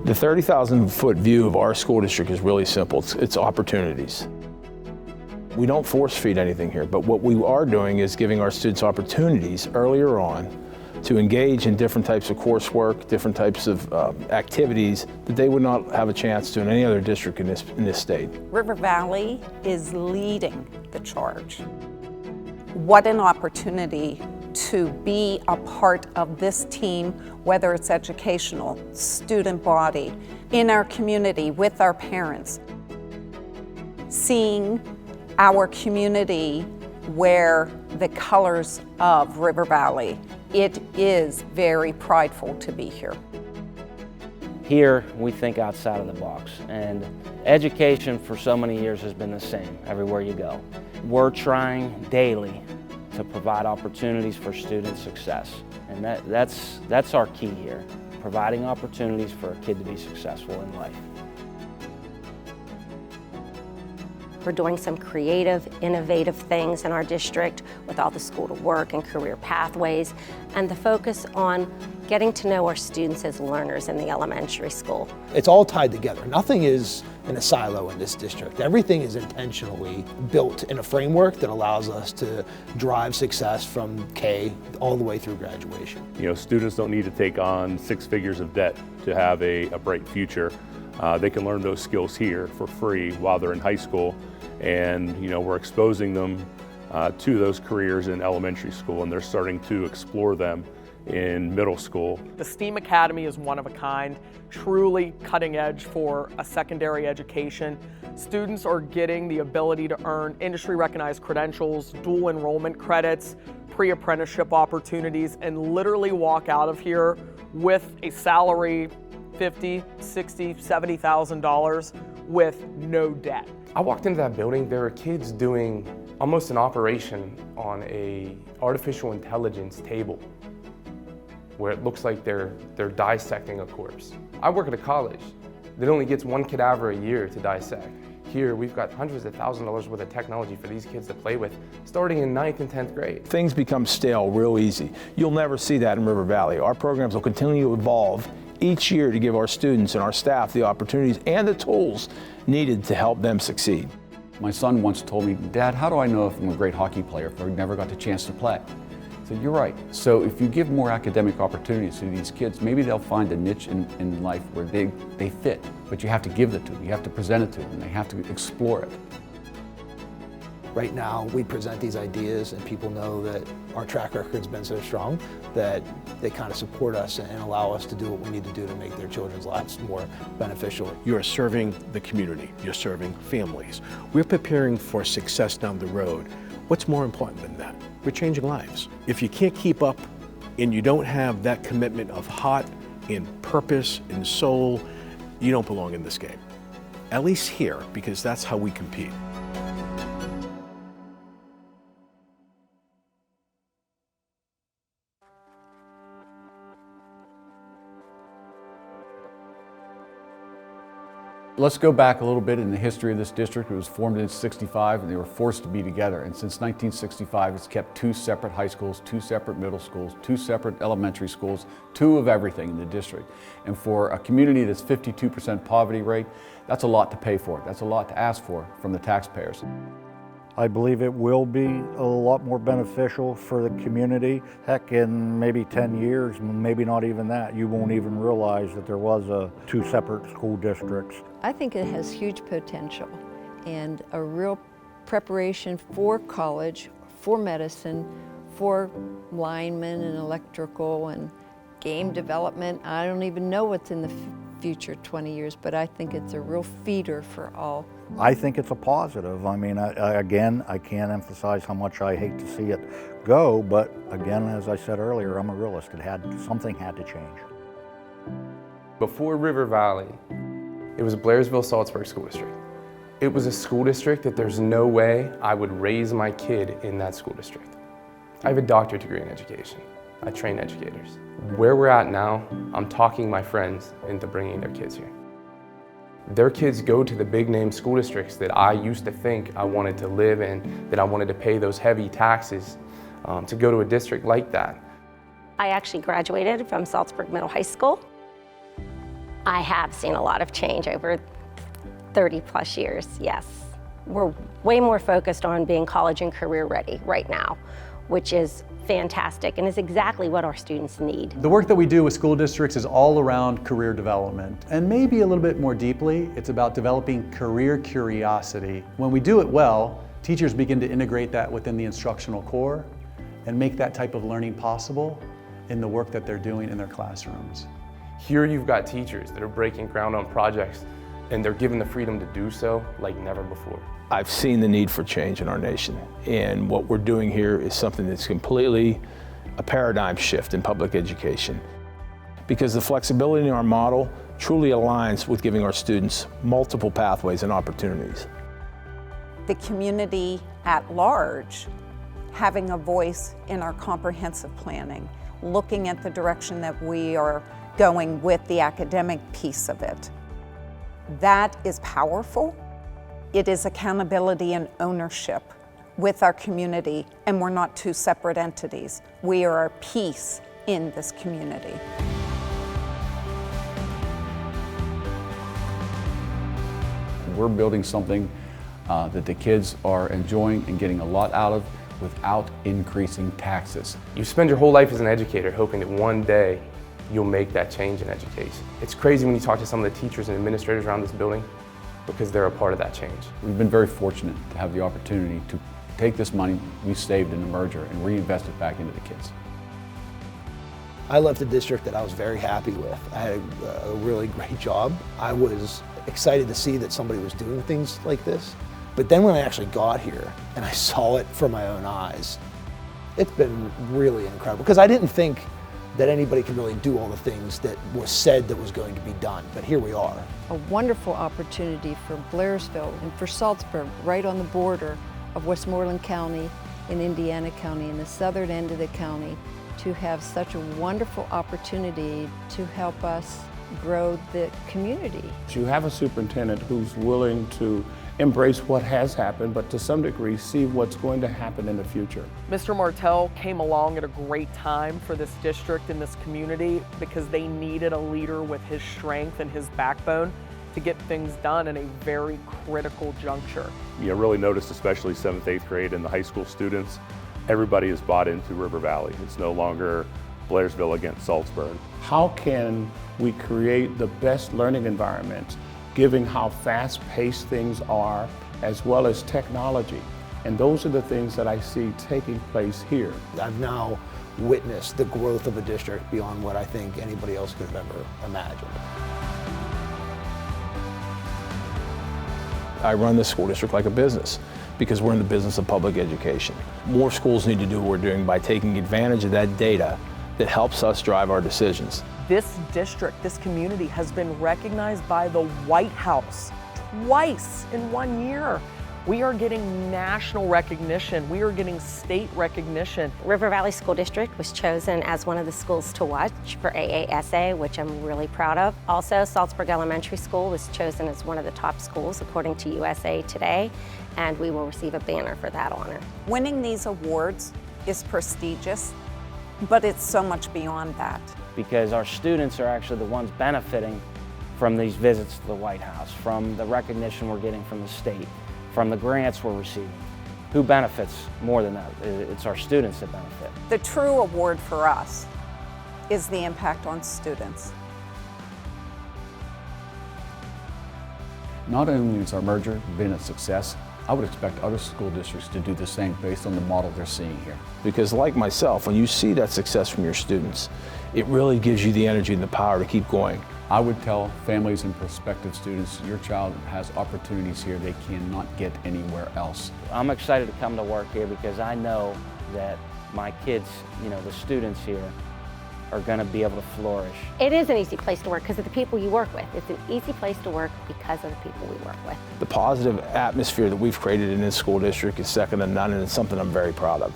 The 30,000-foot view of our school district is really simple. It's opportunities. We don't force feed anything here, but what we are doing is giving our students opportunities earlier on to engage in different types of coursework, different types of activities that they would not have a chance to in any other district in this state. River Valley is leading the charge. What an opportunity to be a part of this team, whether it's educational, student body, in our community, with our parents. Seeing our community wear the colors of River Valley, it is very prideful to be here. Here, we think outside of the box, and education for so many years has been the same everywhere you go. We're trying daily to provide opportunities for student success, and that's our key here, providing opportunities for a kid to be successful in life. We're doing some creative, innovative things in our district with all the school to work and career pathways, and the focus on getting to know our students as learners in the elementary school. It's all tied together. Nothing is in a silo in this district. Everything is intentionally built in a framework that allows us to drive success from K all the way through graduation. You know, students don't need to take on 6 figures of debt to have a bright future. They can learn those skills here for free while they're in high school, and you know, we're exposing them to those careers in elementary school, and they're starting to explore them in middle school. The STEAM Academy is one of a kind, truly cutting edge for a secondary education. Students are getting the ability to earn industry recognized credentials, dual enrollment credits, pre-apprenticeship opportunities, and literally walk out of here with a salary $50,000, $60,000, $70,000 with no debt. I walked into that building, there were kids doing almost an operation on a artificial intelligence table where it looks like they're dissecting a corpse. I work at a college that only gets 1 cadaver a year to dissect. Here, we've got hundreds of thousands of dollars worth of technology for these kids to play with, starting in 9th and 10th grade. Things become stale real easy. You'll never see that in River Valley. Our programs will continue to evolve each year to give our students and our staff the opportunities and the tools needed to help them succeed. My son once told me, "Dad, how do I know if I'm a great hockey player if I never got the chance to play?" I said, "You're right." So if you give more academic opportunities to these kids, maybe they'll find a niche in life where they fit, but you have to give it to them, you have to present it to them, and they have to explore it. Right now, we present these ideas and people know that our track record's been so strong that they kind of support us and allow us to do what we need to do to make their children's lives more beneficial. You're serving the community, you're serving families. We're preparing for success down the road. What's more important than that? We're changing lives. If you can't keep up and you don't have that commitment of heart and purpose and soul, you don't belong in this game. At least here, because that's how we compete. Let's go back a little bit in the history of this district. It was formed in '65 and they were forced to be together. And since 1965, it's kept 2 separate high schools, 2 separate middle schools, 2 separate elementary schools, 2 of everything in the district. And for a community that's 52% poverty rate, that's a lot to pay for. That's a lot to ask for from the taxpayers. I believe it will be a lot more beneficial for the community. Heck, in maybe 10 years, maybe not even that, you won't even realize that there was 2 separate school districts. I think it has huge potential and a real preparation for college, for medicine, for linemen and electrical and game development. I don't even know what's in the future 20 years, but I think it's a real feeder for all. I think it's a positive. I mean, again, I can't emphasize how much I hate to see it go, but again, as I said earlier, I'm a realist. Something had to change. Before River Valley, it was Blairsville-Salzburg School District. It was a school district that there's no way I would raise my kid in that school district. I have a doctorate degree in education. I train educators. Where we're at now, I'm talking my friends into bringing their kids here. Their kids go to the big name school districts that I used to think I wanted to live in, that I wanted to pay those heavy taxes to go to a district like that. I actually graduated from Salzburg Middle High School. I have seen a lot of change over 30 plus years, yes. We're way more focused on being college and career ready right now, which is fantastic and is exactly what our students need. The work that we do with school districts is all around career development, and maybe a little bit more deeply, it's about developing career curiosity. When we do it well, teachers begin to integrate that within the instructional core and make that type of learning possible in the work that they're doing in their classrooms. Here you've got teachers that are breaking ground on projects and they're given the freedom to do so like never before. I've seen the need for change in our nation, and what we're doing here is something that's completely a paradigm shift in public education, because the flexibility in our model truly aligns with giving our students multiple pathways and opportunities. The community at large having a voice in our comprehensive planning, looking at the direction that we are going with the academic piece of it. That is powerful. It is accountability and ownership with our community, and we're not two separate entities. We are a piece in this community. We're building something that the kids are enjoying and getting a lot out of without increasing taxes. You spend your whole life as an educator hoping that one day you'll make that change in education. It's crazy when you talk to some of the teachers and administrators around this building, because they're a part of that change. We've been very fortunate to have the opportunity to take this money we saved in the merger and reinvest it back into the kids. I left a district that I was very happy with. I had a really great job. I was excited to see that somebody was doing things like this. But then when I actually got here and I saw it for my own eyes, it's been really incredible. Because I didn't think that anybody could really do all the things that was said that was going to be done, but here we are. A wonderful opportunity for Blairsville and for Salzburg, right on the border of Westmoreland County and Indiana County, in the southern end of the county, to have such a wonderful opportunity to help us grow the community. You have a superintendent who's willing to embrace what has happened, but to some degree see what's going to happen in the future. Mr. Martell came along at a great time for this district and this community, because they needed a leader with his strength and his backbone to get things done in a very critical juncture. You really noticed, especially 7th, 8th grade and the high school students, everybody is bought into River Valley. It's no longer Blairsville against Salzburg. How can we create the best learning environments, given how fast-paced things are, as well as technology? And those are the things that I see taking place here. I've now witnessed the growth of a district beyond what I think anybody else could have ever imagined. I run the school district like a business, because we're in the business of public education. More schools need to do what we're doing by taking advantage of that data that helps us drive our decisions. This district, this community has been recognized by the White House twice in 1 year. We are getting national recognition. We are getting state recognition. River Valley School District was chosen as one of the schools to watch for AASA, which I'm really proud of. Also, Salzburg Elementary School was chosen as one of the top schools according to USA Today, and we will receive a banner for that honor. Winning these awards is prestigious, but it's so much beyond that. Because our students are actually the ones benefiting from these visits to the White House, from the recognition we're getting from the state, from the grants we're receiving. Who benefits more than that? It's our students that benefit. The true award for us is the impact on students. Not only has our merger been a success, I would expect other school districts to do the same based on the model they're seeing here. Because like myself, when you see that success from your students, it really gives you the energy and the power to keep going. I would tell families and prospective students, your child has opportunities here they cannot get anywhere else. I'm excited to come to work here because I know that my kids, the students here, are going to be able to flourish. It is an easy place to work because of the people you work with. It's an easy place to work because of the people we work with. The positive atmosphere that we've created in this school district is second to none, and it's something I'm very proud of.